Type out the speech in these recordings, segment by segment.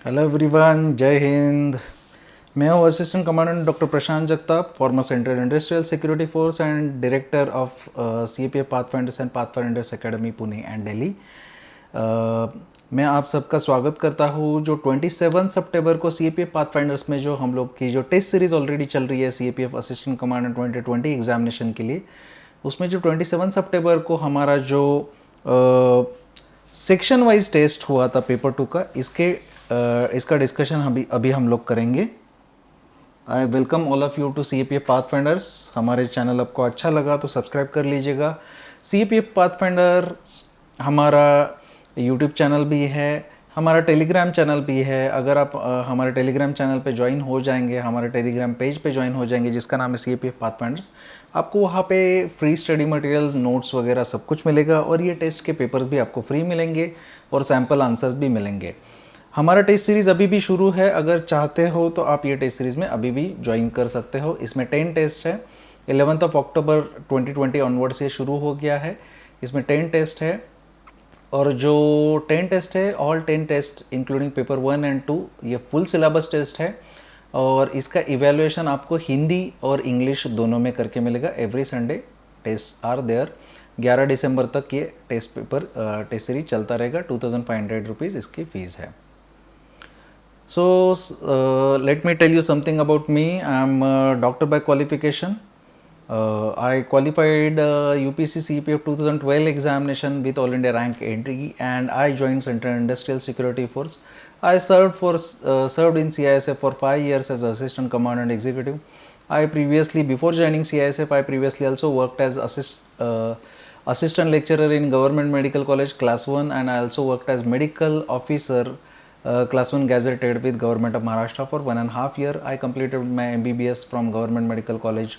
Hello everyone, जय हिंद। मैं हूँ assistant commandant doctor Prashant Jagtap, former central industrial security force and director of CAPF pathfinders and pathfinders academy Pune and Delhi. मैं आप सबका स्वागत करता हूँ जो 27 सितंबर को CAPF पाथफाइंडर्स में जो हम लोग की जो टेस्ट सीरीज़ ऑलरेडी चल रही है CAPF असिस्टेंट कमांडेंट 2020 एग्जामिनेशन के लिए, उसमें जो 27 सितंबर को हमारा जो सेक्शन वाइज टेस्ट हुआ था पेपर 2 का, इसका डिस्कशन अभी हम लोग करेंगे। I welcome all of you to CAPF pathfinders. हमारे चैनल आपको अच्छा लगा तो सब्सक्राइब कर लीजिएगा। CAPF पाथफाइंडर हमारा यूट्यूब चैनल भी है, हमारा टेलीग्राम चैनल भी है। अगर आप हमारे टेलीग्राम चैनल पे ज्वाइन हो जाएंगे, हमारे टेलीग्राम पेज पे ज्वाइन हो जाएंगे जिसका नाम है CAPF पाथफाइंडर्स, आपको वहाँ पे फ्री स्टडी मटेरियल, नोट्स वगैरह सब कुछ मिलेगा और ये टेस्ट के पेपर्स भी आपको फ्री मिलेंगे और सैम्पल आंसर्स भी मिलेंगे। हमारा टेस्ट सीरीज़ अभी भी शुरू है, अगर चाहते हो तो आप ये टेस्ट सीरीज़ में अभी भी ज्वाइन कर सकते हो। इसमें 10 टेस्ट है, 11 अक्टूबर 2020 ऑनवर्ड से शुरू हो गया है। इसमें 10 टेस्ट है और जो 10 टेस्ट है, all 10 test including paper 1 and 2, ये फुल सिलेबस टेस्ट है और इसका इवेल्युएशन आपको हिंदी और इंग्लिश दोनों में करके मिलेगा। Every Sunday test are there. 11 दिसंबर तक ये टेस्ट सीरीज चलता रहेगा। 2500 रुपीज़ इसकी फ़ीस है। So let me tell you something about me. I'm a doctor by qualification. I qualified UPSC CPF 2012 examination with All India rank entry, and I joined Central Industrial Security Force. I served in CISF for 5 years as assistant commandant executive. Before joining CISF, I previously also worked as assistant lecturer in Government Medical College Class 1, and I also worked as medical officer Class 1 gazetted with Government of Maharashtra for 1.5 years. I completed my MBBS from Government Medical College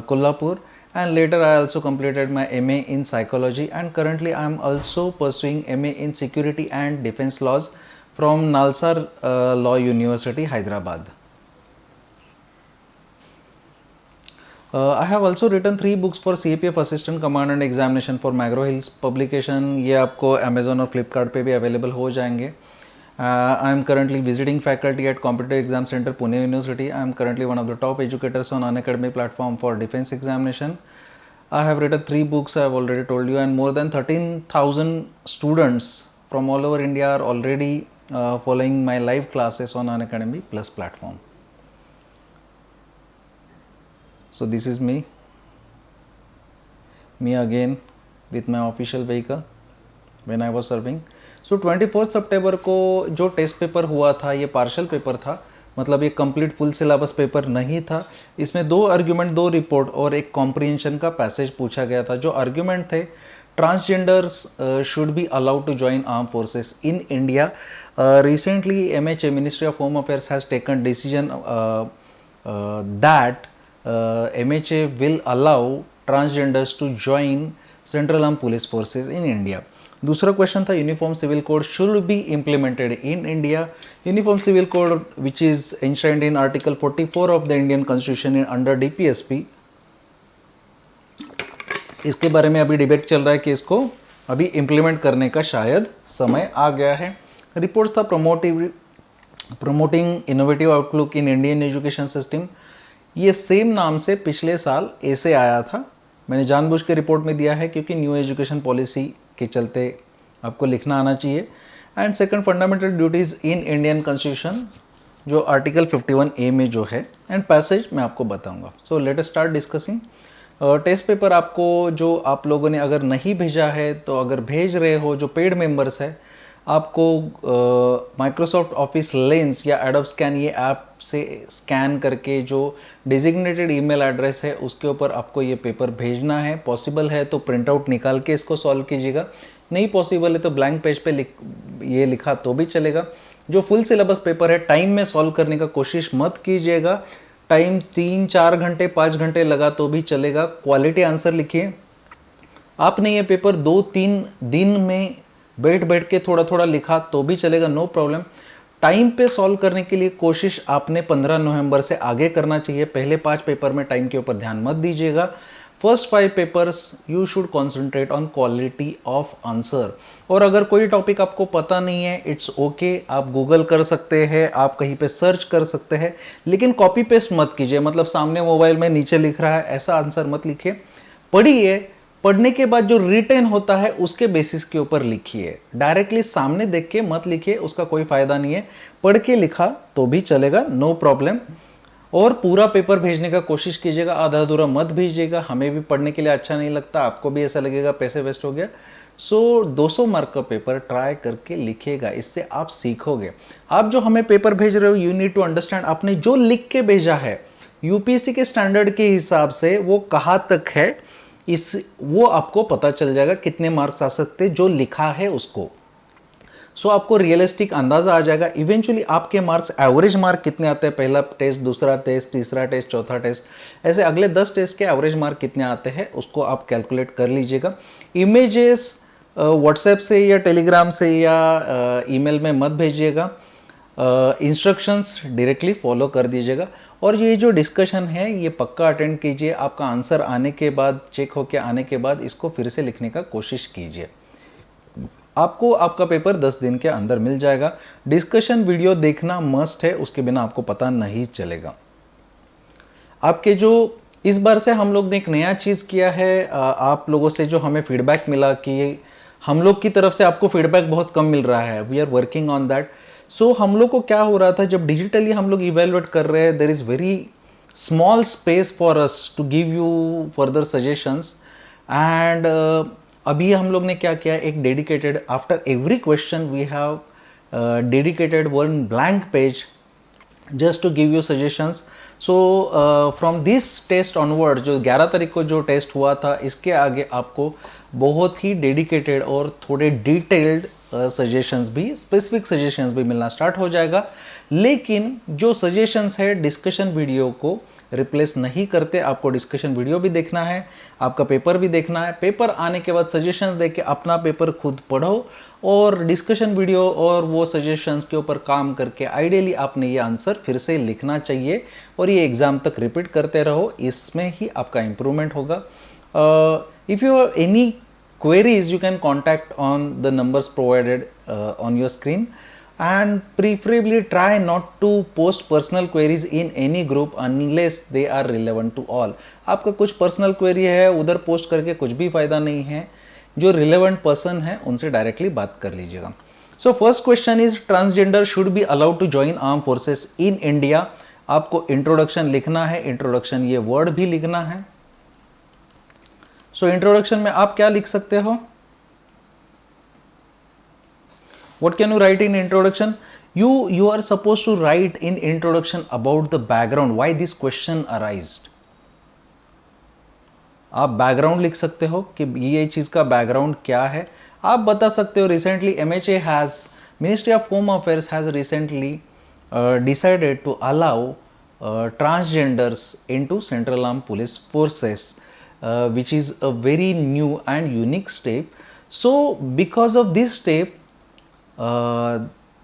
Kolhapur, and later I also completed my MA in psychology, and currently I am also pursuing MA in security and defense laws from Nalsar Law University, Hyderabad. I have also written 3 books for CAPF Assistant Commandant Examination for Magro Hills Publication. ये आपको Amazon और Flipkart पे भी available हो जाएंगे। I am currently visiting faculty at Competitive Exam Center, Pune University. I am currently one of the top educators on Unacademy platform for defense examination. I have written 3 books, I have already told you, and more than 13,000 students from all over India are already following my live classes on Unacademy Plus platform. So this is me again with my official vehicle when I was serving. सो 24 सितंबर को जो test paper हुआ था ये partial paper था, मतलब ये complete full syllabus paper नहीं था। इसमें 2 आर्ग्यूमेंट, 2 रिपोर्ट और एक कॉम्प्रिहेंशन का पैसेज पूछा गया था। जो आर्ग्यूमेंट थे, transgenders should be allowed to join arm forces in India. Recently MHA ministry of home affairs has taken decision that MHA will allow transgenders to join Central Armed Police Forces in India. दूसरा question था, uniform civil code should be implemented in India. Uniform civil code which is enshrined in article 44 of the Indian constitution under DPSP, इसके बारे में अभी debate चल रहा है कि इसको अभी इम्प्लीमेंट करने का शायद समय आ गया है। रिपोर्ट्स था promoting innovative outlook in Indian education system. ये सेम नाम से पिछले साल ऐसे आया था, मैंने जानबूझ के रिपोर्ट में दिया है क्योंकि न्यू एजुकेशन पॉलिसी के चलते आपको लिखना आना चाहिए। And second, fundamental duties in Indian constitution, जो आर्टिकल 51A में जो है, एंड पैसेज मैं आपको बताऊंगा। So let us start discussing. Test paper आपको जो आप लोगों ने अगर नहीं भेजा है, तो अगर भेज रहे हो, जो पेड मेंबर्स है, आपको माइक्रोसॉफ्ट ऑफिस लेंस या एडोब स्कैन ये ऐप से स्कैन करके जो डिजिग्नेटेड ईमेल एड्रेस है उसके ऊपर आपको ये पेपर भेजना है। पॉसिबल है तो प्रिंट आउट निकाल के इसको सॉल्व कीजिएगा, नहीं पॉसिबल है तो ब्लैंक पेज पे ये लिखा तो भी चलेगा। जो फुल सिलेबस पेपर है, टाइम में सॉल्व करने का कोशिश मत कीजिएगा। टाइम 3-4 घंटे 5 घंटे लगा तो भी चलेगा। क्वालिटी आंसर लिखिए। आपने ये पेपर 2-3 दिन में बैठ के थोड़ा थोड़ा लिखा तो भी चलेगा, नो प्रॉब्लम। टाइम पे सॉल्व करने के लिए कोशिश आपने 15 नवंबर से आगे करना चाहिए। पहले 5 पेपर में टाइम के ऊपर ध्यान मत दीजिएगा। First 5 papers you should concentrate on quality of answer. और अगर कोई टॉपिक आपको पता नहीं है, इट्स ओके, आप गूगल कर सकते हैं, आप कहीं पे सर्च कर सकते हैं, लेकिन कॉपी पेस्ट मत कीजिए। मतलब सामने मोबाइल में नीचे लिख रहा है ऐसा आंसर मत लिखिए। पढ़िए, पढ़ने के बाद जो रिटेन होता है उसके बेसिस के ऊपर लिखिए। डायरेक्टली सामने देख के मत लिखिए, उसका कोई फायदा नहीं है। पढ़ के लिखा तो भी चलेगा, नो प्रॉब्लम। और पूरा पेपर भेजने का कोशिश कीजिएगा, आधा अधूरा मत भेजिएगा। हमें भी पढ़ने के लिए अच्छा नहीं लगता, आपको भी ऐसा लगेगा पैसे वेस्ट हो गया। सो 200 मार्क का पेपर ट्राई करके लिखिएगा, इससे आप सीखोगे। आप जो हमें पेपर भेज रहे हो, यू नीड टू अंडरस्टैंड आपने जो लिख के भेजा है यूपीएससी के स्टैंडर्ड के हिसाब से वो कहाँ तक है, वो आपको पता चल जाएगा कितने मार्क्स आ सकते जो लिखा है उसको। सो आपको रियलिस्टिक अंदाजा आ जाएगा। इवेंचुअली आपके मार्क्स, एवरेज मार्क कितने आते हैं, पहला टेस्ट, दूसरा टेस्ट, तीसरा टेस्ट, चौथा टेस्ट, ऐसे अगले 10 टेस्ट के एवरेज मार्क कितने आते हैं उसको आप कैलकुलेट कर लीजिएगा। इमेजेस व्हाट्सएप से या टेलीग्राम से या ईमेल में मत भेजिएगा, इंस्ट्रक्शंस डायरेक्टली फॉलो कर दीजिएगा। और ये जो डिस्कशन है ये पक्का अटेंड कीजिए। आपका आंसर आने के बाद, चेक होके आने के बाद इसको फिर से लिखने का कोशिश कीजिए। आपको आपका पेपर 10 दिन के अंदर मिल जाएगा। डिस्कशन वीडियो देखना मस्ट है, उसके बिना आपको पता नहीं चलेगा। आपके जो इस बार से हम लोग ने एक नया चीज़ किया है, आप लोगों से जो हमें फीडबैक मिला कि हम लोग की तरफ से आपको फीडबैक बहुत कम मिल रहा है, we are working on that. So हम लोग को क्या हो रहा था, जब डिजिटली हम लोग इवेलुएट कर रहे हैं, there is very small space for us to give you further suggestions. And अभी हम लोग ने क्या किया, एक dedicated, after every question we have dedicated one blank page just to give you suggestions. So from this test onward, जो 11 तारीख को जो टेस्ट हुआ था, इसके आगे आपको बहुत ही डेडिकेटेड और थोड़े डिटेल्ड सजेशंस भी, स्पेसिफिक सजेशंस भी मिलना स्टार्ट हो जाएगा। लेकिन जो सजेशंस है डिस्कशन वीडियो को रिप्लेस नहीं करते। आपको डिस्कशन वीडियो भी देखना है, आपका पेपर भी देखना है। पेपर आने के बाद सजेशंस देख के अपना पेपर खुद पढ़ो और डिस्कशन वीडियो और वो सजेशंस के ऊपर काम करके आइडियली आपने ये आंसर फिर से लिखना चाहिए और ये एग्जाम तक रिपीट करते रहो, इसमें ही आपका इम्प्रूवमेंट होगा। If you have any queries you can contact on the numbers provided on your screen, and preferably try not to post personal queries in any group unless they are relevant to all। आपका कुछ personal query है उधर post करके कुछ भी फायदा नहीं है, जो रिलेवेंट पर्सन है उनसे डायरेक्टली बात कर लीजिएगा। So first question is, transgender should be allowed to join arm forces in India. आपको इंट्रोडक्शन लिखना है, इंट्रोडक्शन ये वर्ड भी लिखना है। सो इंट्रोडक्शन में आप क्या लिख सकते हो, what can you write in introduction? You are supposed to write in introduction about the background, why this question arised। आप बैकग्राउंड लिख सकते हो कि ये चीज का बैकग्राउंड क्या है। आप बता सकते हो recently MHA has, ministry of home affairs has recently decided to allow transgenders into Central Armed Police Forces, which is a very new and unique step. So because of this step,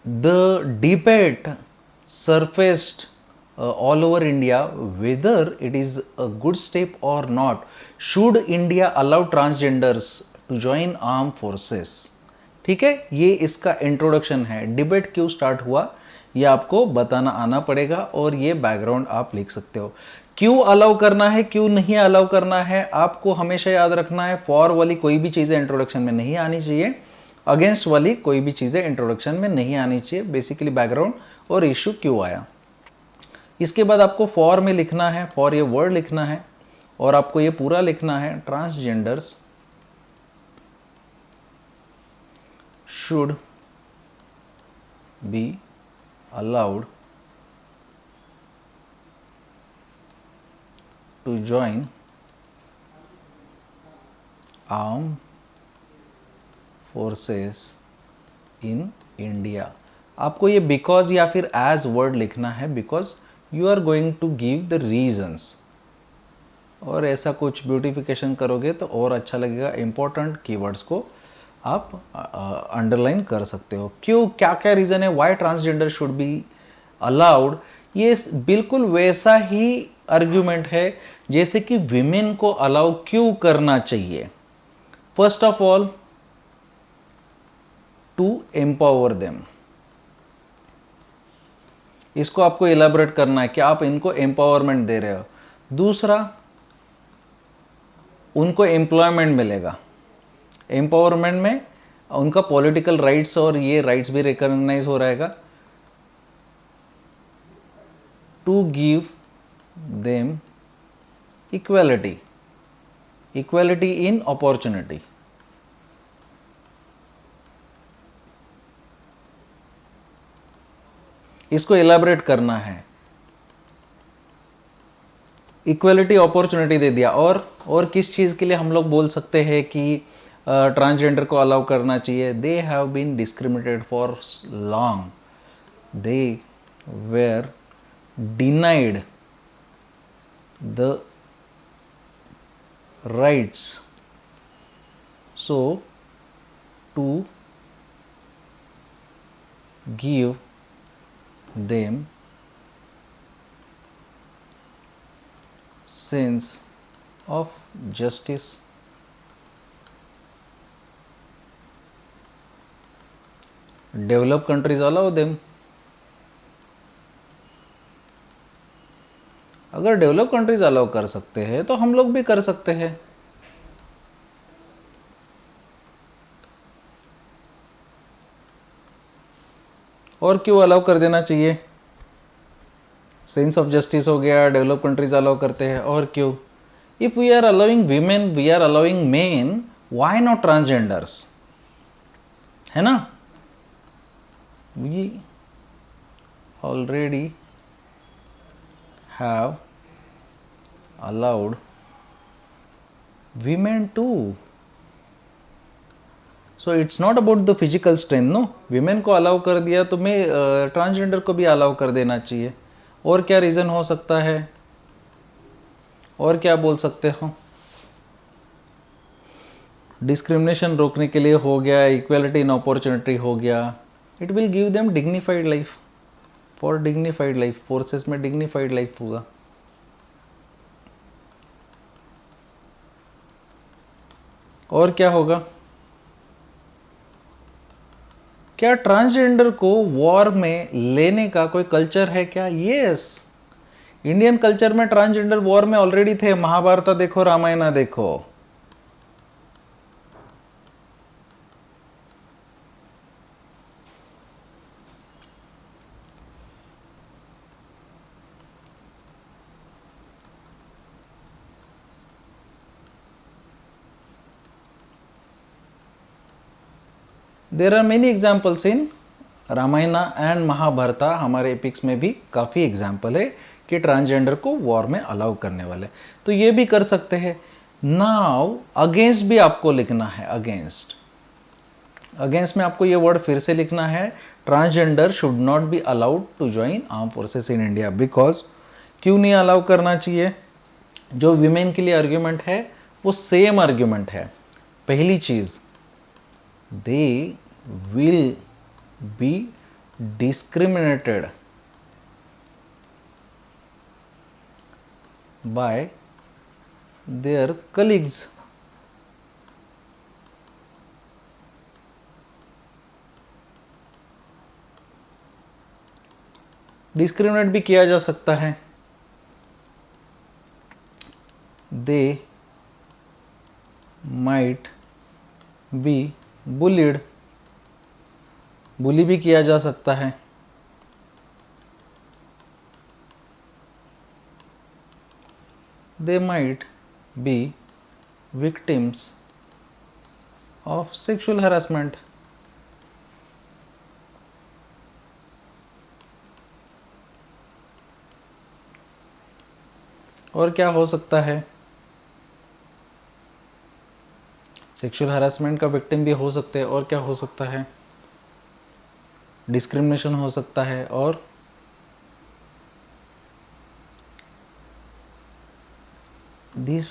the debate surfaced all over India whether it is a good step or not. Should India allow transgenders to join armed forces? ठीक है, ये इसका introduction है। Debate क्यों start हुआ ये आपको बताना आना पड़ेगा और ये बैकग्राउंड आप लिख सकते हो। क्यों अलाउ करना है, क्यों नहीं अलाउ करना है, आपको हमेशा याद रखना है। फॉर वाली कोई भी चीज़ें इंट्रोडक्शन में नहीं आनी चाहिए, अगेंस्ट वाली कोई भी चीज़ें इंट्रोडक्शन में नहीं आनी चाहिए। बेसिकली बैकग्राउंड और इश्यू क्यों आया। इसके बाद आपको फॉर में लिखना है, फॉर ये वर्ड लिखना है और आपको ये पूरा लिखना है, transgenders should B allowed to join armed forces in India। आपको ये बिकॉज या फिर एज वर्ड लिखना है, because you are going to give the reasons, और ऐसा कुछ ब्यूटिफिकेशन करोगे तो और अच्छा लगेगा। इंपॉर्टेंट कीवर्ड्स को आप अंडरलाइन कर सकते हो। क्यों, क्या क्या रीज़न है, why transgender should be allowed. ये बिल्कुल वैसा ही आर्ग्यूमेंट है जैसे कि विमेन को अलाउ क्यों करना चाहिए? First of all, to empower them. इसको आपको इलेबोरेट करना है कि आप इनको एम्पावरमेंट दे रहे हो। दूसरा, उनको एम्प्लॉयमेंट मिलेगा। एम्पावरमेंट में उनका पॉलिटिकल राइट्स और ये राइट्स भी रिकॉग्नाइज हो रहेगा। To give them equality, equality in opportunity. इसको इलेबोरेट करना है। इक्वलिटी अपॉर्चुनिटी दे दिया। और किस चीज के लिए हम लोग बोल सकते हैं कि ट्रांसजेंडर को अलाउ करना चाहिए? They have been discriminated for long, they were denied the rights, so to give them sense of justice, developed countries allow them। अगर डेवलप कंट्रीज अलाउ कर सकते हैं तो हम लोग भी कर सकते हैं। और क्यों अलाउ कर देना चाहिए? सेंस ऑफ जस्टिस हो गया, डेवलप कंट्रीज अलाउ करते हैं, और क्यों? If we are allowing women, we are allowing men, why not transgenders? है ना? We already have allowed women too, so it's not about the physical strength, no। women को allow कर दिया तो मैं ट्रांसजेंडर को भी अलाउ कर देना चाहिए। और क्या रीजन हो सकता है? और क्या बोल सकते हो? डिस्क्रिमिनेशन रोकने के लिए हो गया, इक्वालिटी इन अपॉर्चुनिटी हो गया। It will give them dignified life, for dignified life, forces में डिग्निफाइड लाइफ होगा। और क्या होगा? क्या ट्रांसजेंडर को वॉर में लेने का कोई कल्चर है क्या? यस, इंडियन कल्चर में ट्रांसजेंडर वॉर में ऑलरेडी थे। महाभारत देखो, रामायण देखो। There are many examples in Ramayan and Mahabharata. हमारे एपिक्स में भी काफ़ी एग्जाम्पल है कि ट्रांसजेंडर को वॉर में अलाउ करने वाले, तो ये भी कर सकते हैं। नाउ अगेंस्ट भी आपको लिखना है। अगेंस्ट, अगेंस्ट में आपको ये वर्ड फिर से लिखना है। Transgender should not be allowed to join arm forces in India. Because क्यों नहीं अलाउ करना चाहिए? जो विमेन के लिए आर्ग्यूमेंट है वो सेम आर्ग्यूमेंट है। पहली चीज, दे will be discriminated by their colleagues। Discriminate भी किया जा सकता है। दे माइट बी बुलिड, बुली भी किया जा सकता है। They might be victims of sexual harassment. और क्या हो सकता है? सेक्सुअल हरासमेंट का विक्टिम भी हो सकते हैं। और क्या हो सकता है? डिस्क्रिमिनेशन हो सकता है। और this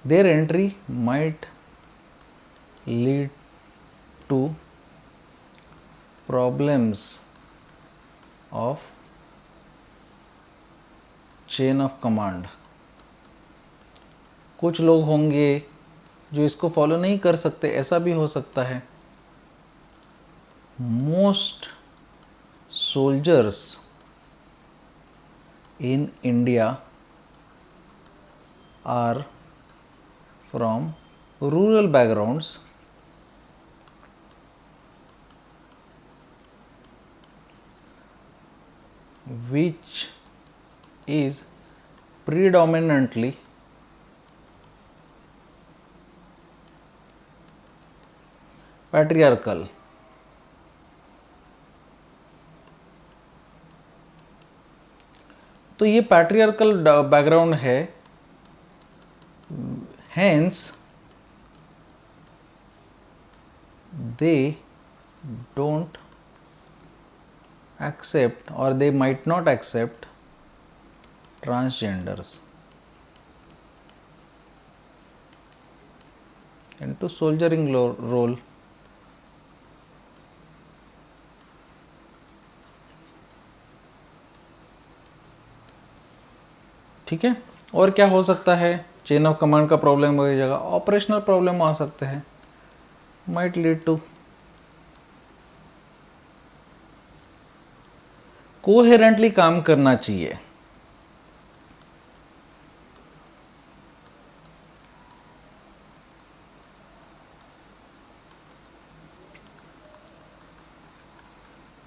their entry might lead to problems of chain of command. कुछ लोग होंगे जो इसको फॉलो नहीं कर सकते, ऐसा भी हो सकता है। Most soldiers in India are from rural backgrounds which is predominantly patriarchal। तो ये पैट्रियार्कल बैकग्राउंड है, hence they don't accept or they might not accept transgenders into soldiering role। ठीक है, और क्या हो सकता है? चेन ऑफ कमांड का प्रॉब्लम हो जाएगा, ऑपरेशनल प्रॉब्लम आ सकते हैं, माइट लीड टू कोहेरेंटली काम करना चाहिए।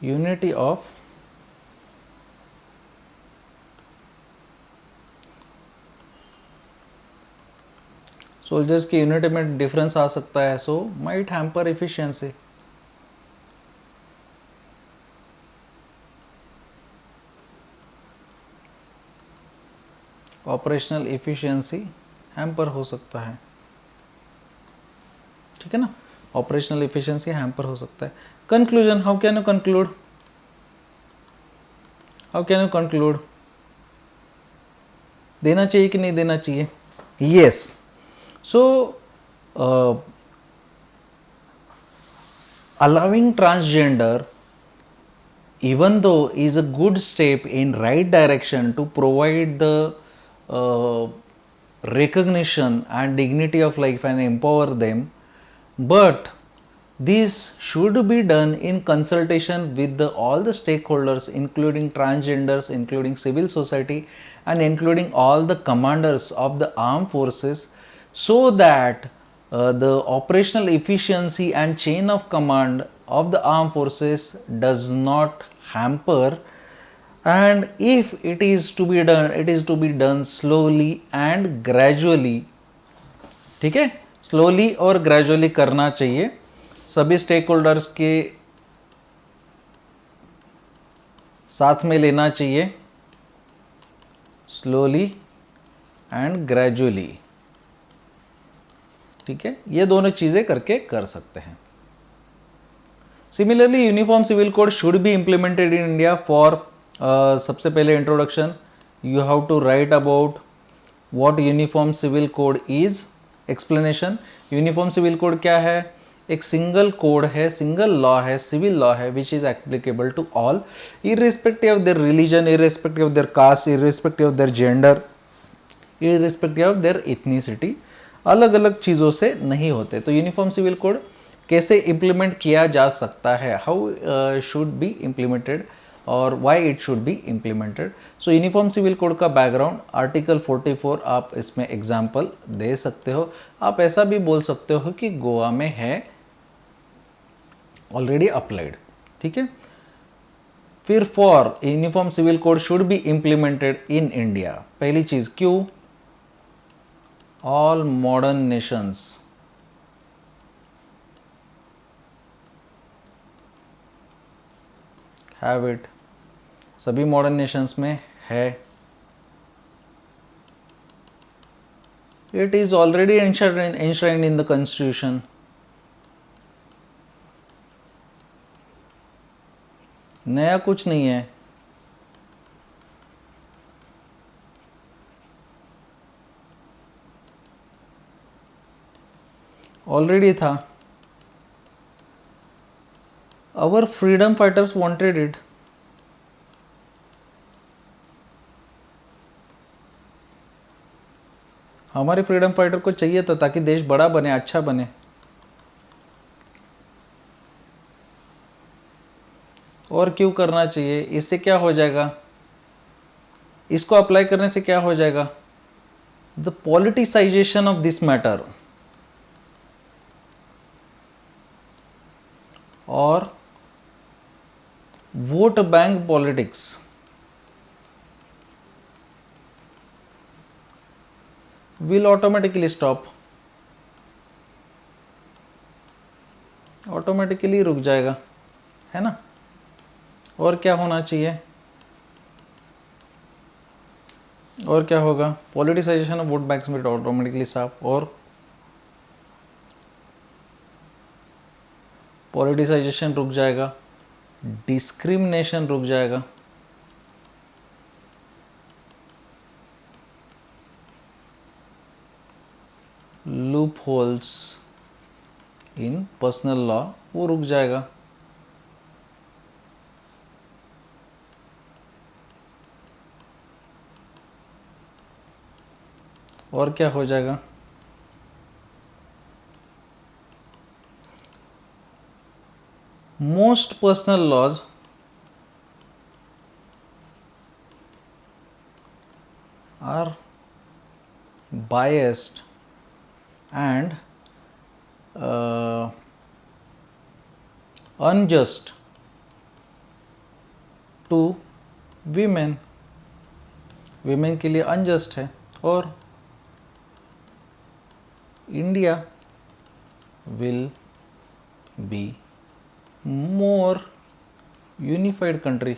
यूनिटी ऑफ सोल्जर्स की यूनिटी में डिफरेंस आ सकता है, so might hamper efficiency. Operational efficiency hamper हो सकता है, ठीक है ना, ऑपरेशनल एफिशिएंसी हैम्पर हो सकता है। Conclusion, how can you conclude? How can you conclude? देना चाहिए कि नहीं देना चाहिए? Yes. So allowing transgender, even though is a good step in right direction to provide the recognition and dignity of life and empower them, but this should be done in consultation with all the stakeholders, including transgenders, including civil society, and including all the commanders of the armed forces, so that the operational efficiency and chain of command of the armed forces does not hamper, and if it is to be done, it is to be done slowly and gradually। ठीक है, slowly और gradually करना चाहिए, सभी stake holders के साथ में लेना चाहिए, स्लोली एंड ग्रेजुअली। ठीक है, ये दोनों चीजें करके कर सकते हैं। Similarly uniform civil code should be implemented in India for, सबसे पहले introduction, you have to write about what uniform civil code is. Explanation, uniform civil code क्या है? एक सिंगल कोड है, सिंगल लॉ है, सिविल लॉ है, which is applicable to all, irrespective of their religion, irrespective of their caste, irrespective of their gender, irrespective of their ethnicity, अलग अलग चीज़ों से नहीं होते। तो यूनिफॉर्म सिविल कोड कैसे इम्प्लीमेंट किया जा सकता है, हाउ शुड बी इम्प्लीमेंटेड और why it should be implemented. So uniform civil code का बैकग्राउंड आर्टिकल 44, आप इसमें एग्जाम्पल दे सकते हो। आप ऐसा भी बोल सकते हो कि गोवा में है, ऑलरेडी अप्लाइड। ठीक है, फिर for uniform civil code should be implemented in India, पहली चीज क्यों? All modern nations have it, सभी मॉडर्न नेशंस में है। It is already enshrined in the constitution। नया कुछ नहीं है, ऑलरेडी था। Our freedom fighters wanted it। हमारे फ्रीडम फाइटर को चाहिए था ताकि देश बड़ा बने, अच्छा बने। और क्यों करना चाहिए? इससे क्या हो जाएगा? इसको अप्लाई करने से क्या हो जाएगा? The politicisation of this matter और vote bank politics will automatically stop, automatically रुक जाएगा, है ना। और क्या होना चाहिए? और क्या होगा? Politicisation of vote banks will automatically stop और पॉलिटिसाइजेशन रुक जाएगा, डिस्क्रिमिनेशन रुक जाएगा, loopholes in personal law वो रुक जाएगा, और क्या हो जाएगा? Most personal laws are biased and unjust to women, women के लिए unjust है। और India will be more unified country,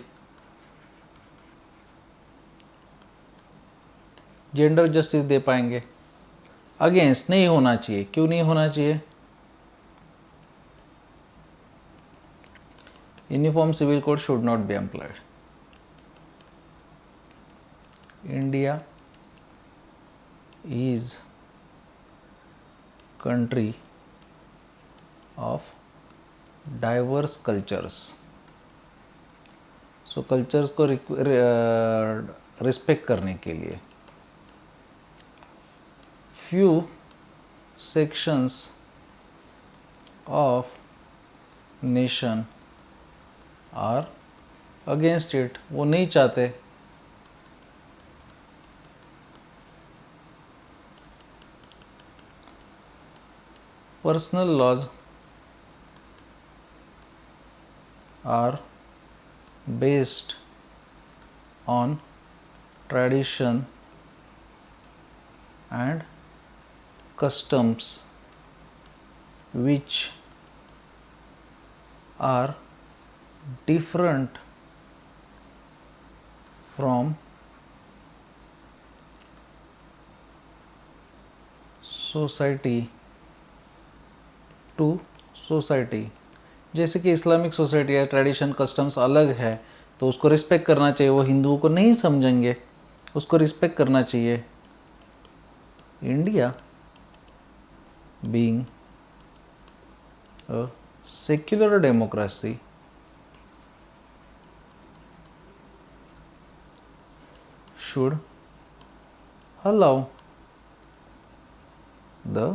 gender justice दे पाएंगे। अगेंस्ट नहीं होना चाहिए। क्यों नहीं होना चाहिए? Uniform civil code should not be employed. India is country of diverse cultures. So cultures को रिस्पेक्ट करने के लिए few sections of nation are against it, वो नहीं चाहते। personal laws are based on tradition and customs which are different from society to society। जैसे कि Islamic society है, ट्रेडिशन कस्टम्स अलग है तो उसको रिस्पेक्ट करना चाहिए। वो हिंदुओं को नहीं समझेंगे, उसको रिस्पेक्ट करना चाहिए। India being a secular democracy should allow the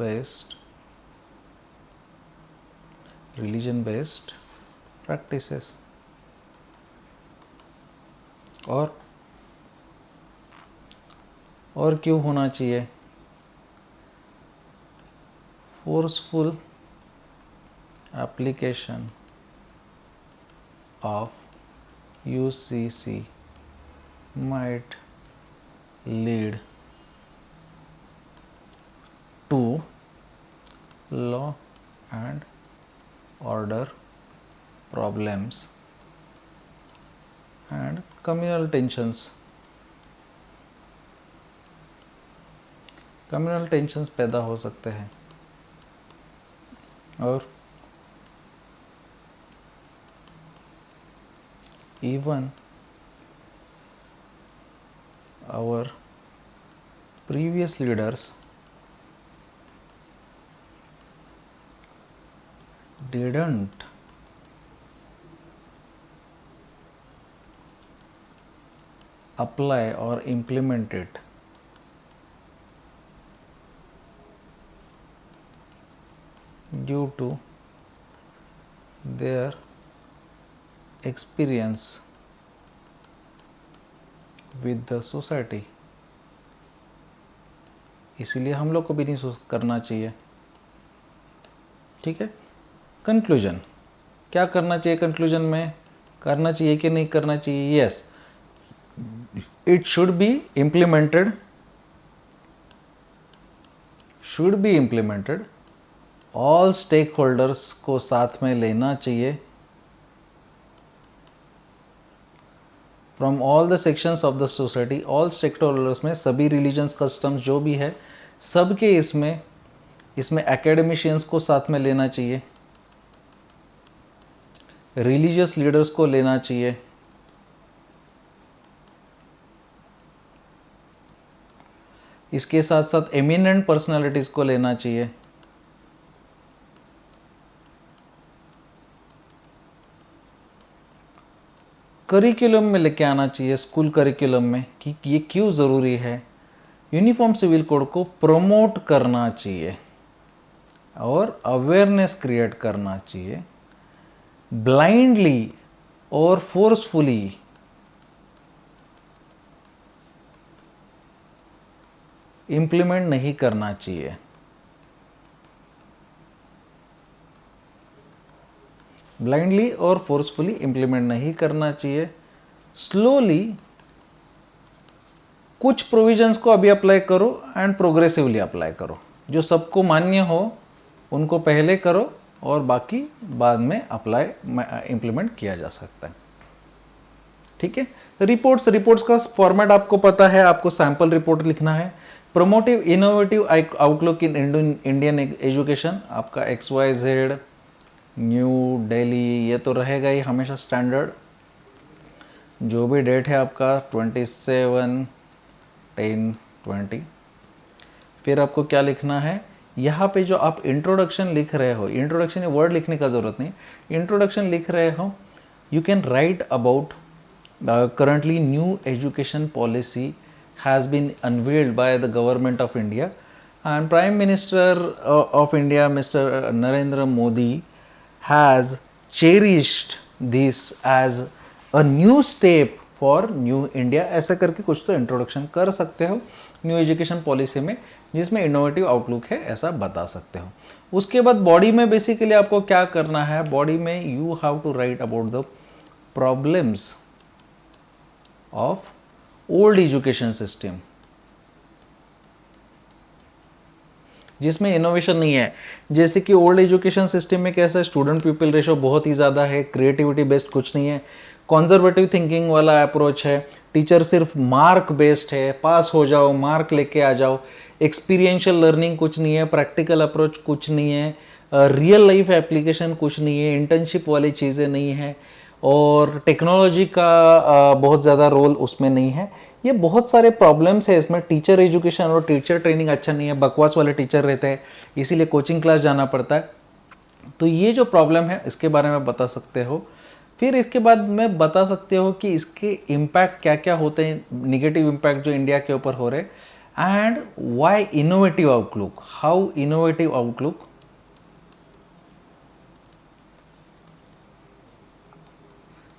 based religion based practices। और क्यों होना चाहिए? Forceful application of UCC might lead to law and order problems and communal tensions। Communal tensions पैदा हो सकते हैं। और even our previous leaders didn't apply or implement it due to their experience with the society। इसीलिए हम लोग को भी नहीं करना चाहिए। ठीक है। कंक्लूजन, क्या करना चाहिए कंक्लूजन में, करना चाहिए कि नहीं करना चाहिए? Yes, it should be implemented, all stakeholders को साथ में लेना चाहिए, from all the sections of the society, all stakeholders में सभी रिलीजन्स कस्टम्स जो भी है सबके इसमें एकेडमिशियंस को साथ में लेना चाहिए, रिलीजियस लीडर्स को लेना चाहिए, इसके साथ साथ एमिनेंट पर्सनालिटीज को लेना चाहिए, करिकुलम में लेके आना चाहिए, स्कूल करिकुलम में, कि ये क्यों ज़रूरी है। यूनिफॉर्म सिविल कोड को प्रमोट करना चाहिए और अवेयरनेस क्रिएट करना चाहिए। ब्लाइंडली और फोर्सफुली इम्प्लीमेंट नहीं करना चाहिए। ब्लाइंडली और फोर्सफुली इम्प्लीमेंट नहीं करना चाहिए। स्लोली कुछ प्रोविजंस को अभी अप्लाई करो एंड प्रोग्रेसिवली अप्लाई करो। जो सबको मान्य हो उनको पहले करो और बाकी बाद में इम्प्लीमेंट किया जा सकता है। ठीक है। रिपोर्ट्स का फॉर्मेट आपको पता है, आपको सैंपल रिपोर्ट लिखना है। Promotive innovative outlook in Indian education, आपका XYZ, न्यू दिल्ली, ये तो रहेगा ही हमेशा स्टैंडर्ड। जो भी डेट है आपका 27/10/20। फिर आपको क्या लिखना है, यहाँ पे जो आप इंट्रोडक्शन लिख रहे हो, इंट्रोडक्शन वर्ड लिखने का ज़रूरत नहीं, इंट्रोडक्शन लिख रहे हो, you can write about currently new education policy has been unveiled by the government of India, and Prime Minister of India Mr. Narendra Modi has cherished this as a new step for new India। ऐसा करके कुछ तो introduction कर सकते हो new education policy में, जिसमें innovative outlook है ऐसा बता सकते हो। उसके बाद बॉडी में बेसिकली आपको क्या करना है, बॉडी में you have to write about the problems of old education system, जिसमें इनोवेशन नहीं है। जैसे कि ओल्ड एजुकेशन सिस्टम में कैसा स्टूडेंट पीपल रेशो बहुत ही ज़्यादा है, क्रिएटिविटी बेस्ड कुछ नहीं है, कॉन्जर्वेटिव थिंकिंग वाला अप्रोच है, टीचर सिर्फ मार्क बेस्ड है, पास हो जाओ मार्क लेके आ जाओ, एक्सपीरियंशियल लर्निंग कुछ नहीं है, प्रैक्टिकल अप्रोच कुछ नहीं है, रियल लाइफ एप्लीकेशन कुछ नहीं है, इंटर्नशिप वाली चीज़ें नहीं है, और टेक्नोलॉजी का बहुत ज़्यादा रोल उसमें नहीं है। ये बहुत सारे प्रॉब्लम्स है इसमें। टीचर एजुकेशन और टीचर ट्रेनिंग अच्छा नहीं है, बकवास वाले टीचर रहते हैं, इसीलिए कोचिंग क्लास जाना पड़ता है। तो ये जो प्रॉब्लम है इसके बारे में बता सकते हो। फिर इसके बाद में बता सकते हो कि इसके इम्पैक्ट क्या क्या होते हैं, निगेटिव इम्पैक्ट जो इंडिया के ऊपर हो रहे, and why innovative outlook, how innovative outlook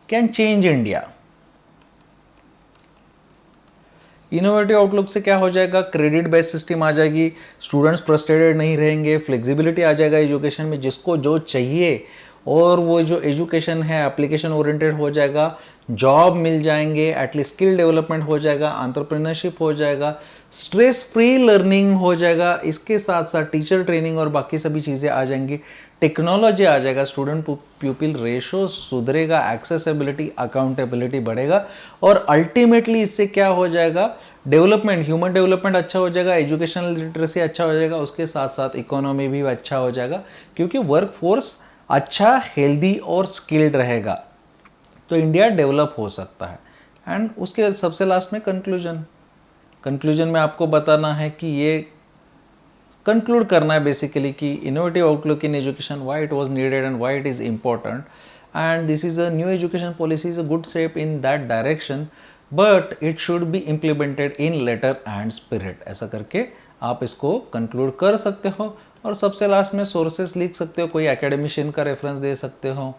can change India. Innovative outlook से क्या हो जाएगा, क्रेडिट बेस्ड सिस्टम आ जाएगी, स्टूडेंट्स फ्रस्ट्रेटेड नहीं रहेंगे, फ्लेक्सिबिलिटी आ जाएगा एजुकेशन में, जिसको जो चाहिए, और वो जो एजुकेशन है एप्लीकेशन ओरिएंटेड हो जाएगा, जॉब मिल जाएंगे, एटलीस्ट स्किल डेवलपमेंट हो जाएगा, एंटरप्रेन्योरशिप हो जाएगा, स्ट्रेस फ्री लर्निंग हो जाएगा, इसके साथ साथ टीचर ट्रेनिंग और बाकी सभी चीज़ें आ जाएंगी, टेक्नोलॉजी आ जाएगा, स्टूडेंट प्यूपिल रेशो सुधरेगा, एक्सेसिबिलिटी अकाउंटेबिलिटी बढ़ेगा, और अल्टीमेटली इससे क्या हो जाएगा, डेवलपमेंट, ह्यूमन डेवलपमेंट अच्छा हो जाएगा, एजुकेशनल लिटरेसी अच्छा हो जाएगा, उसके साथ साथ इकोनॉमी भी अच्छा हो जाएगा, क्योंकि वर्क फोर्स अच्छा, हेल्दी और स्किल्ड रहेगा, तो इंडिया डेवलप हो सकता है। एंड उसके सबसे लास्ट में कंक्लूजन में आपको बताना है कि ये कंक्लूड करना है बेसिकली कि innovative outlook in education, why it was needed and why it is important, and this is a new education policy is a good step in that direction, but it should be implemented in letter and spirit. ऐसा करके आप इसको conclude कर सकते हो। और सबसे last में सोर्सेस लिख सकते हो, कोई एकेडमिशियन का रेफरेंस दे सकते हो,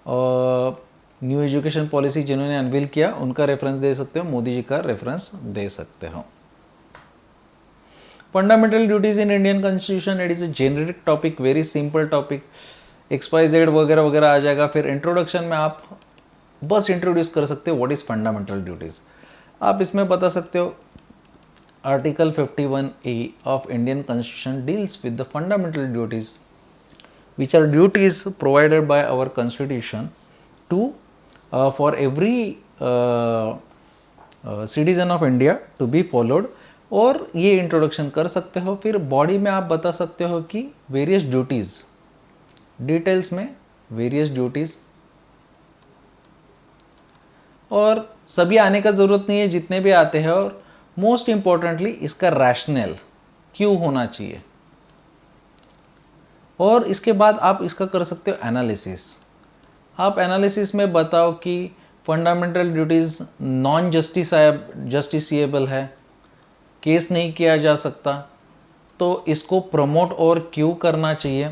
और न्यू एजुकेशन पॉलिसी जिन्होंने अनवील किया उनका रेफरेंस दे सकते हो, मोदी जी का रेफरेंस दे सकते हो। Fundamental duties in Indian constitution, it is a generic topic, very simple topic, XYZ वगैरह वगैरह आ जाएगा। फिर इंट्रोडक्शन में आप बस इंट्रोड्यूस कर सकते हो व्हाट इज फंडामेंटल ड्यूटीज। आप इसमें बता सकते हो article 51A of Indian constitution deals with the fundamental duties which are duties provided by our constitution to for every citizen of India to be followed। और ये इंट्रोडक्शन कर सकते हो। फिर बॉडी में आप बता सकते हो कि वेरियस ड्यूटीज, डिटेल्स में वेरियस ड्यूटीज, और सभी आने का जरूरत नहीं है, जितने भी आते हैं, और मोस्ट इंपॉर्टेंटली इसका रैशनल क्यों होना चाहिए। और इसके बाद आप इसका कर सकते हो एनालिसिस। आप एनालिसिस में बताओ कि फंडामेंटल ड्यूटीज नॉन जस्टिसिएबल है, केस नहीं किया जा सकता, तो इसको प्रमोट और क्यों करना चाहिए।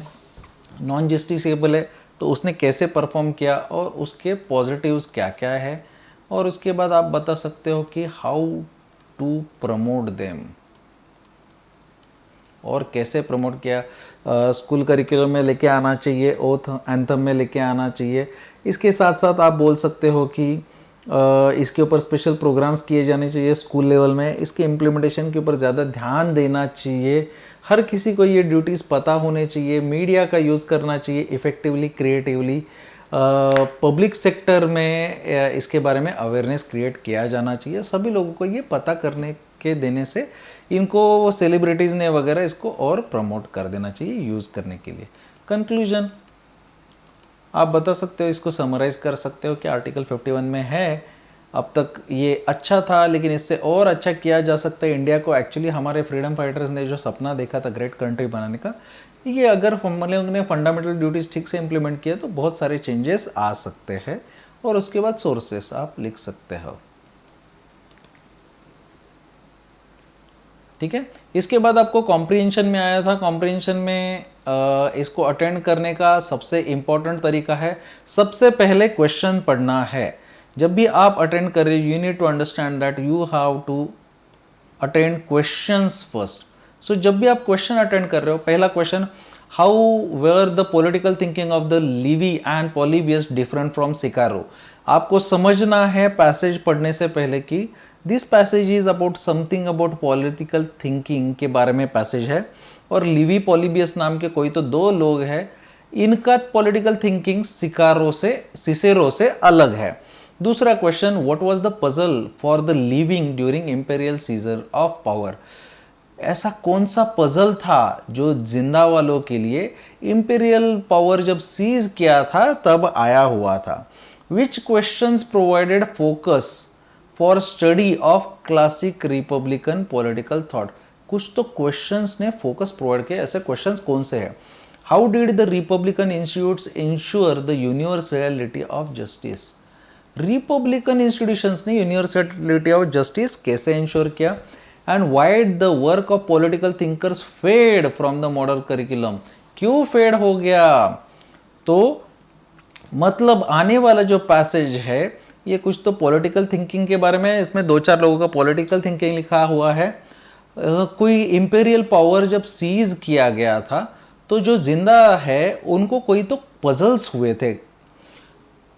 नॉन जस्टिसिएबल है तो उसने कैसे परफॉर्म किया और उसके पॉजिटिव्स क्या क्या है। और उसके बाद आप बता सकते हो कि हाउ टू प्रमोट देम, और कैसे प्रमोट किया। स्कूल करिकुलम में लेके आना चाहिए, ओथ एंथम में लेके आना चाहिए। इसके साथ साथ आप बोल सकते हो कि इसके ऊपर स्पेशल प्रोग्राम्स किए जाने चाहिए स्कूल लेवल में, इसके इम्प्लीमेंटेशन के ऊपर ज़्यादा ध्यान देना चाहिए। हर किसी को ये ड्यूटीज़ पता होने चाहिए, मीडिया का यूज़ करना चाहिए इफ़ेक्टिवली, क्रिएटिवली। पब्लिक सेक्टर में इसके बारे में अवेयरनेस क्रिएट किया जाना चाहिए। सभी लोगों को ये पता करने के देने से इनको सेलिब्रिटीज़ ने वगैरह इसको और प्रमोट कर देना चाहिए यूज़ करने के लिए। कंक्लूजन आप बता सकते हो, इसको समराइज कर सकते हो कि आर्टिकल 51 में है, अब तक ये अच्छा था लेकिन इससे और अच्छा किया जा सकता है। इंडिया को एक्चुअली हमारे फ्रीडम फाइटर्स ने जो सपना देखा था ग्रेट कंट्री बनाने का, ये अगर हम लोगों ने फंडामेंटल ड्यूटीज़ ठीक से इंप्लीमेंट किया तो बहुत सारे चेंजेस आ सकते हैं। और उसके बाद सोर्सेस आप लिख सकते हो। ठीक है, इसके बाद आपको कॉम्प्रिहेंशन में आया था। कॉम्प्रिहेंशन में इसको अटेंड करने का सबसे इंपॉर्टेंट तरीका है, सबसे पहले क्वेश्चन पढ़ना है। जब भी आप अटेंड कर रहे हो, you need to understand that you have to attend questions first. So जब भी आप क्वेश्चन अटेंड कर रहे हो, पहला question, how were the political thinking of the Livy and Polybius different from Cicero. आपको समझना है पैसेज पढ़ने से पहले कि this passage is about something about political thinking के बारे में पैसेज है। और लिवी पॉलीबियस नाम के कोई तो दो लोग हैं, इनका पॉलिटिकल थिंकिंग सिसेरो से अलग है। दूसरा question, what was the puzzle for the living during imperial scissor of power. ऐसा कौन सा पजल था जो जिंदा वालों के लिए इंपेरियल पावर जब सीज किया था तब आया हुआ था। विच questions provided focus for study of classic Republican political thought. कुछ तो क्वेश्चंस ने फोकस प्रोवाइड किया, ऐसे क्वेश्चंस कौन से हैं। How did the republican institutes ensure the universality of justice. Republican institutions ने यूनिवर्सलिटी ऑफ जस्टिस कैसे इंश्योर किया। And why the work of political thinkers fade from the modern curriculum. क्यों fade हो गया। तो मतलब आने वाला जो पैसेज है ये कुछ तो पॉलिटिकल थिंकिंग के बारे में, इसमें दो चार लोगों का पॉलिटिकल थिंकिंग लिखा हुआ है। कोई इंपेरियल पावर जब सीज किया गया था तो जो जिंदा है उनको कोई तो पजल्स हुए थे,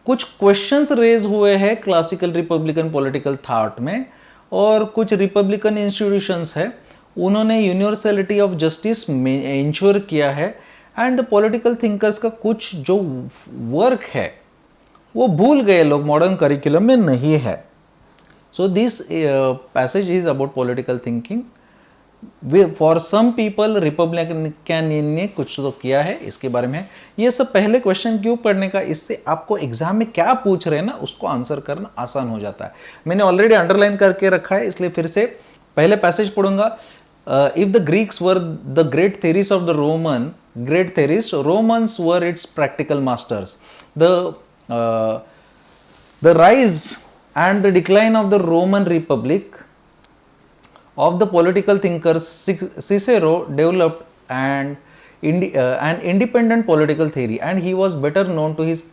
कुछ क्वेश्चंस रेज हुए हैं क्लासिकल रिपब्लिकन पॉलिटिकल थॉट में। और कुछ रिपब्लिकन इंस्टीट्यूशंस है, उन्होंने यूनिवर्सलिटी ऑफ जस्टिस इंश्योर किया है। एंड पॉलिटिकल थिंकर्स का कुछ जो वर्क है वो भूल गए लोग, मॉडर्न करिकुलम में नहीं है। So this passage is about political thinking. For some people republican ने कुछ तो किया है इसके बारे में। ये सब पहले क्वेश्चन क्यों पढ़ने का, इससे आपको एग्जाम में क्या पूछ रहे हैं ना उसको आंसर करना आसान हो जाता है। मैंने ऑलरेडी अंडरलाइन करके रखा है इसलिए फिर से पहले पैसेज पढ़ूंगा। If the Greeks were the great theorists of the Roman great theorists, Romans were its practical masters. The rise and the decline of the Roman Republic. Of the political thinkers, Cicero developed an independent political theory, and he was better known to his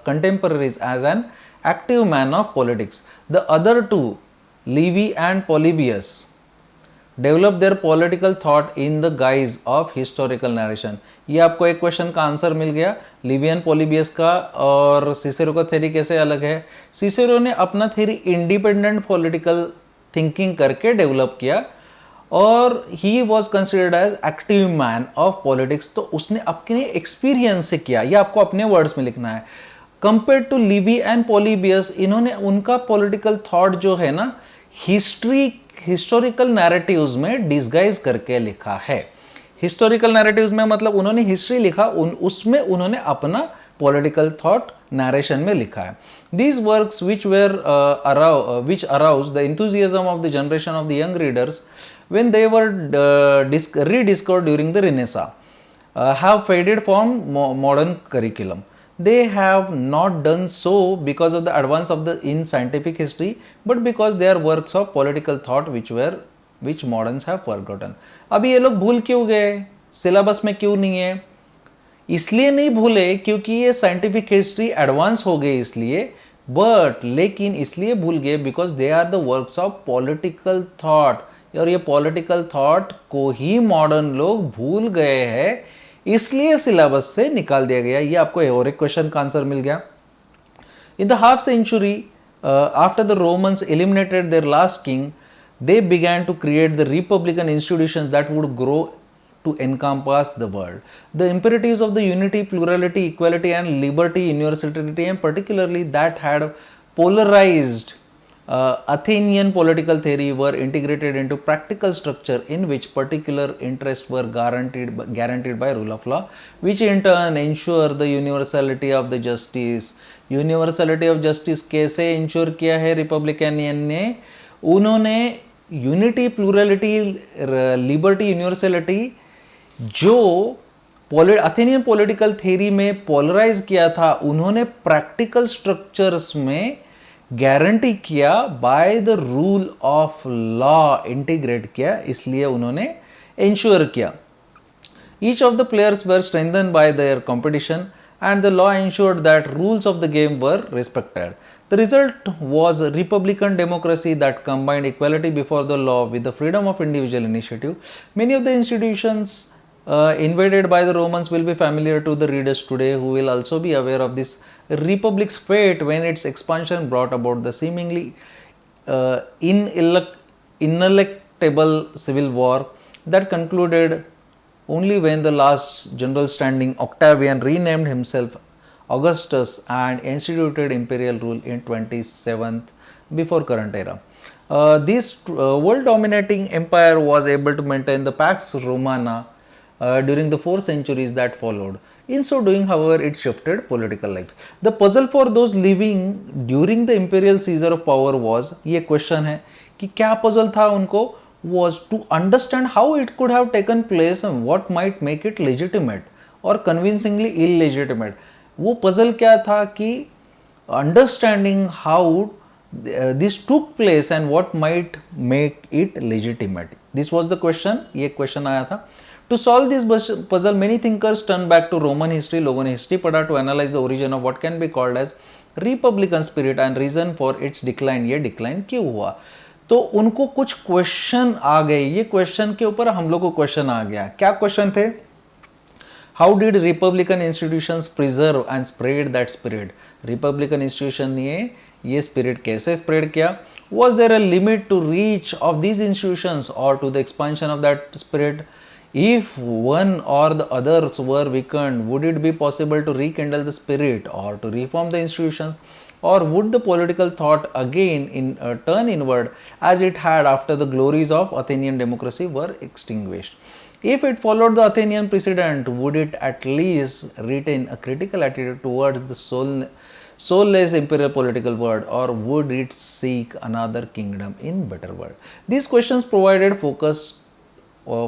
contemporaries as an active man of politics. The other two, Livy and Polybius, develop their political thought in the guys of historical narration. ये आपको एक question का answer मिल गया. लिवियन Polybius का और Cicero का theory कैसे अलग है. सिसेरो ने अपना थ्योरी इंडिपेंडेंट पॉलिटिकल थिंकिंग करके डेवलप किया और he was considered as active man of politics. तो उसने अपने एक्सपीरियंस से किया. ये आपको अपने वर्ड्स में लिखना है. Compare to Livy and Polybius, इन्होंने उनका पॉलिटिकल थॉट जो है ना हिस्टोरिकल नैरेटिव्स में डिस्गाइज करके लिखा है. हिस्टोरिकल नैरेटिव्स में मतलब उन्होंने हिस्ट्री लिखा, उसमें उन्होंने अपना पॉलिटिकल थॉट नरेशन में लिखा है. These works which arouse the enthusiasm of the generation of the young readers when they were rediscovered during the Renaissance have faded from modern curriculum. They have not done so because of the advance of the in scientific history, but because they are works of political thought which moderns have forgotten. अभी ये लोग भूल क्यों गए, syllabus में क्यों नहीं है? इसलिए नहीं भूले क्योंकि ये साइंटिफिक हिस्ट्री एडवांस हो गई इसलिए, बट लेकिन इसलिए भूल गए because they are the works of political thought. और ये पॉलिटिकल थॉट को ही मॉडर्न लोग भूल गए हैं, इसलिए सिलेबस से निकाल दिया गया. ये आपको और एक क्वेश्चन का आंसर मिल गया. In the half century after the Romans eliminated their last king, they began to create the republican institutions that would grow to encompass the world. The imperatives of the unity, plurality, equality and liberty, universality, and particularly that had polarized Athenian political theory were integrated into practical structure in which particular interests were guaranteed by rule of law, which in turn ensure the universality of the justice. Universality of justice कैसे ensure किया है रिपब्लिकनियन ने? उन्होंने unity, plurality, liberty, universality जो Athenian political theory में polarise किया था, उन्होंने प्रैक्टिकल स्ट्रक्चर्स में गारंटी किया by the rule of law integrate किया, इसलिए उन्होंने इंश्योर किया. Each of the players were strengthen bye there competition and the law ensured that rules of the game were respected. The result was a republican democracy that combined equality before the law with the freedom of individual initiative. Many of the institutions invaded by the Romans will be familiar to the readers today, who will also be aware of this republic's fate when its expansion brought about the seemingly ineluctable civil war that concluded only when the last general standing Octavian renamed himself Augustus and instituted imperial rule in 27th before current era. This world dominating empire was able to maintain the Pax Romana during the 4 centuries that followed. In so doing, however, it shifted political life. The puzzle for those living during the imperial seizure of power was, ये question है कि क्या puzzle था उनको, was to understand how it could have taken place and what might make it legitimate or convincingly illegitimate. वो puzzle क्या था कि understanding how this took place and what might make it legitimate. This was the question. ये question आया था. To solve this puzzle, many thinkers turned back to Roman history. लोगों ने history पढ़ा to analyze the origin of what can be called as republican spirit and reason for its decline. ये decline क्यों हुआ? तो उनको कुछ क्वेश्चन आ गए. ये क्वेश्चन के ऊपर हम लोग को क्वेश्चन आ गया. क्या क्वेश्चन थे? How did republican institutions preserve and spread that spirit? Republican institution ने ये स्पिरिट कैसे स्प्रेड किया? Was there a limit to reach of these institutions और to the expansion of that spirit? If one or the others were weakened, would it be possible to rekindle the spirit or to reform the institutions? Or would the political thought again turn inward as it had after the glories of Athenian democracy were extinguished? If it followed the Athenian precedent, would it at least retain a critical attitude towards the soulless imperial political world, or would it seek another kingdom in better world? These questions provided focus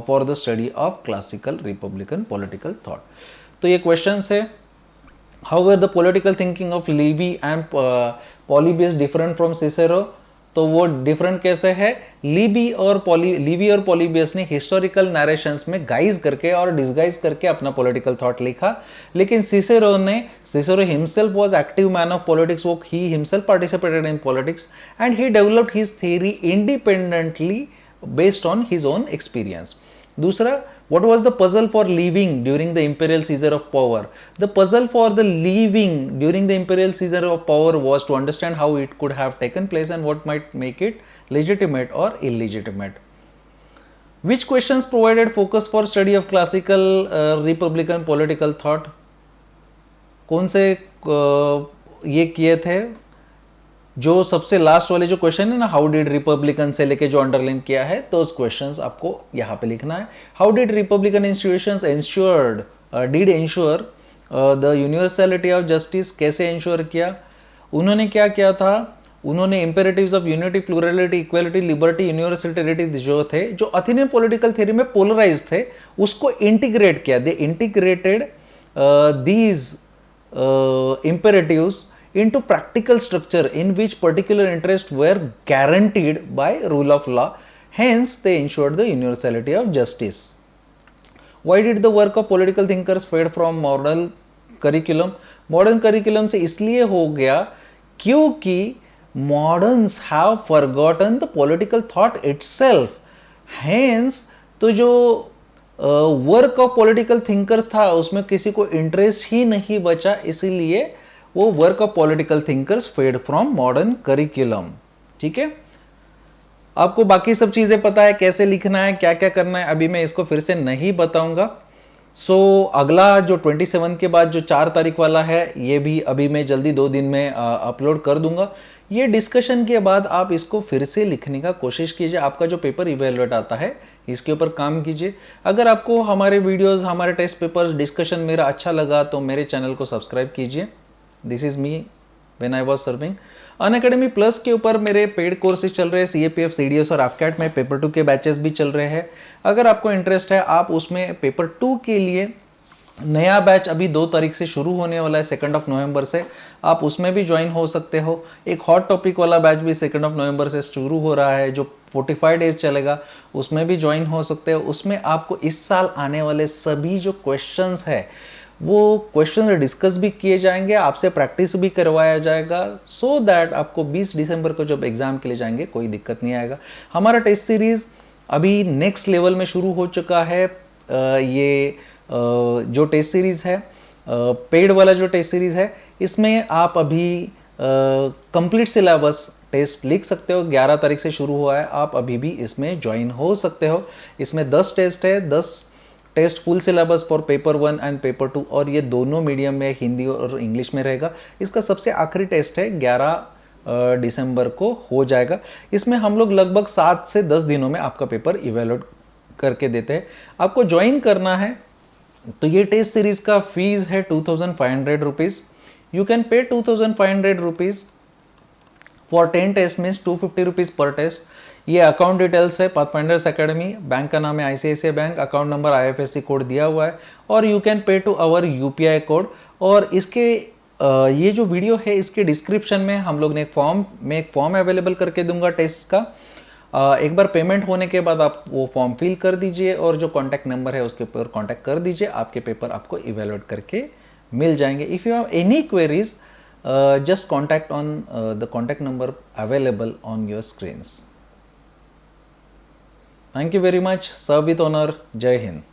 for the study of classical republican political thought. तो ये questions है. How were the political thinking of Livy and Polybius different from Cicero, तो वो different कैसे है, लीवी और Polybius ने historical narrations में गाइज करके और डिसगाइज करके अपना पॉलिटिकल थॉट लिखा, लेकिन Cicero himself was active man of politics, वो ही himself participated in politics and he developed his theory independently based on his own experience. दूसरा, what was the puzzle for leaving during the imperial seizure of power? The puzzle for the leaving during the imperial seizure of power was to understand how it could have taken place and what might make it legitimate or illegitimate. Which questions provided focus for study of classical republican political thought? कौन से ये किए थे, जो सबसे last वाले जो question है ना, हाउ डिड रिपब्लिकन से लेके जो अंडरलाइन किया है, तो उस क्वेश्चंस आपको यहां पे लिखना है. How did republican institutions ensure the universality of justice, कैसे इंश्योर किया, उन्होंने क्या किया था, उन्होंने imperatives of unity, plurality, equality, liberty, universality जो थे, जो अथेनियन पॉलिटिकल थ्योरी में पोलराइज थे, उसको इंटीग्रेट किया. They integrated these imperatives into practical structure in which particular interests were guaranteed by rule of law. Hence, they ensured the universality of justice. Why did the work of political thinkers fade from modern curriculum? Modern curriculum से इसलिए हो गया क्योंकि moderns have forgotten the political thought itself. Hence, तो जो work of political thinkers था उसमें किसी को इंटरेस्ट ही नहीं बचा, इसीलिए वो work of political thinkers fade from modern curriculum. ठीक है, आपको बाकी सब चीजें पता है, कैसे लिखना है, क्या क्या करना है, अभी मैं इसको फिर से नहीं बताऊंगा. अगला जो 27 के बाद जो 4 तारीख वाला है, ये भी अभी मैं जल्दी 2 दिन में अपलोड कर दूंगा. ये डिस्कशन के बाद आप इसको फिर से लिखने का कोशिश कीजिए. आपका जो पेपर इवेल्युएट आता है इसके ऊपर काम कीजिए. अगर आपको हमारे वीडियोस, हमारे टेस्ट पेपर्स, डिस्कशन मेरा अच्छा लगा तो मेरे चैनल को सब्सक्राइब कीजिए. This is me when I was serving. Unacademy plus के ऊपर मेरे पेड कोर्सेज चल रहे हैं, CAPF, CDS और AFCAT में पेपर 2 के बैचेस भी चल रहे हैं. अगर आपको इंटरेस्ट है, आप उसमें पेपर 2 के लिए नया बैच अभी 2 तारीख से शुरू होने वाला है, 2 नवंबर से, आप उसमें भी ज्वाइन हो सकते हो. एक हॉट टॉपिक वाला बैच भी 2 नवंबर से शुरू हो रहा है जो 45 डेज चलेगा, उसमें भी ज्वाइन हो सकते हो. उसमें आपको इस साल आने वाले सभी जो क्वेश्चंस है वो क्वेश्चन डिस्कस भी किए जाएंगे, आपसे प्रैक्टिस भी करवाया जाएगा, सो दैट आपको 20 दिसंबर को जब एग्जाम के लिए जाएंगे कोई दिक्कत नहीं आएगा. हमारा टेस्ट सीरीज अभी नेक्स्ट लेवल में शुरू हो चुका है. ये जो टेस्ट सीरीज है, पेड वाला जो टेस्ट सीरीज है, इसमें आप अभी कंप्लीट सिलेबस टेस्ट लिख सकते हो. 11 तारीख से शुरू हुआ है, आप अभी भी इसमें ज्वाइन हो सकते हो. इसमें 10 टेस्ट है, 10 test full syllabus for paper 1 and paper 2, और ये दोनों मीडियम में, हिंदी और इंग्लिश में रहेगा. इसका सबसे आखिरी टेस्ट है 11 दिसंबर को हो जाएगा. इसमें हम लोग लगभग 7 से 10 दिनों में आपका पेपर इवेल्युएट करके देते हैं. आपको ज्वाइन करना है तो ये टेस्ट सीरीज का फीस है 2500 rupees. You can pay 2500 rupees for 10 test, means 250 rupees per test. ये अकाउंट डिटेल्स है पाथफाइंडर्स एकेडमी, बैंक का नाम है ICICI bank, account number IFSC code दिया हुआ है, और you can pay to our UPI code. और इसके ये जो वीडियो है इसके डिस्क्रिप्शन में हम लोग ने एक फॉर्म अवेलेबल करके दूंगा टेस्ट का. एक बार पेमेंट होने के बाद आप वो फॉर्म फिल कर दीजिए और जो कॉन्टैक्ट नंबर है उसके ऊपर कॉन्टैक्ट कर दीजिए, आपके पेपर आपको इवेल्युएट करके मिल जाएंगे. If you have any queries, just contact on the contact number available on your screens. Thank you very much. Serve with honor. Jai Hind.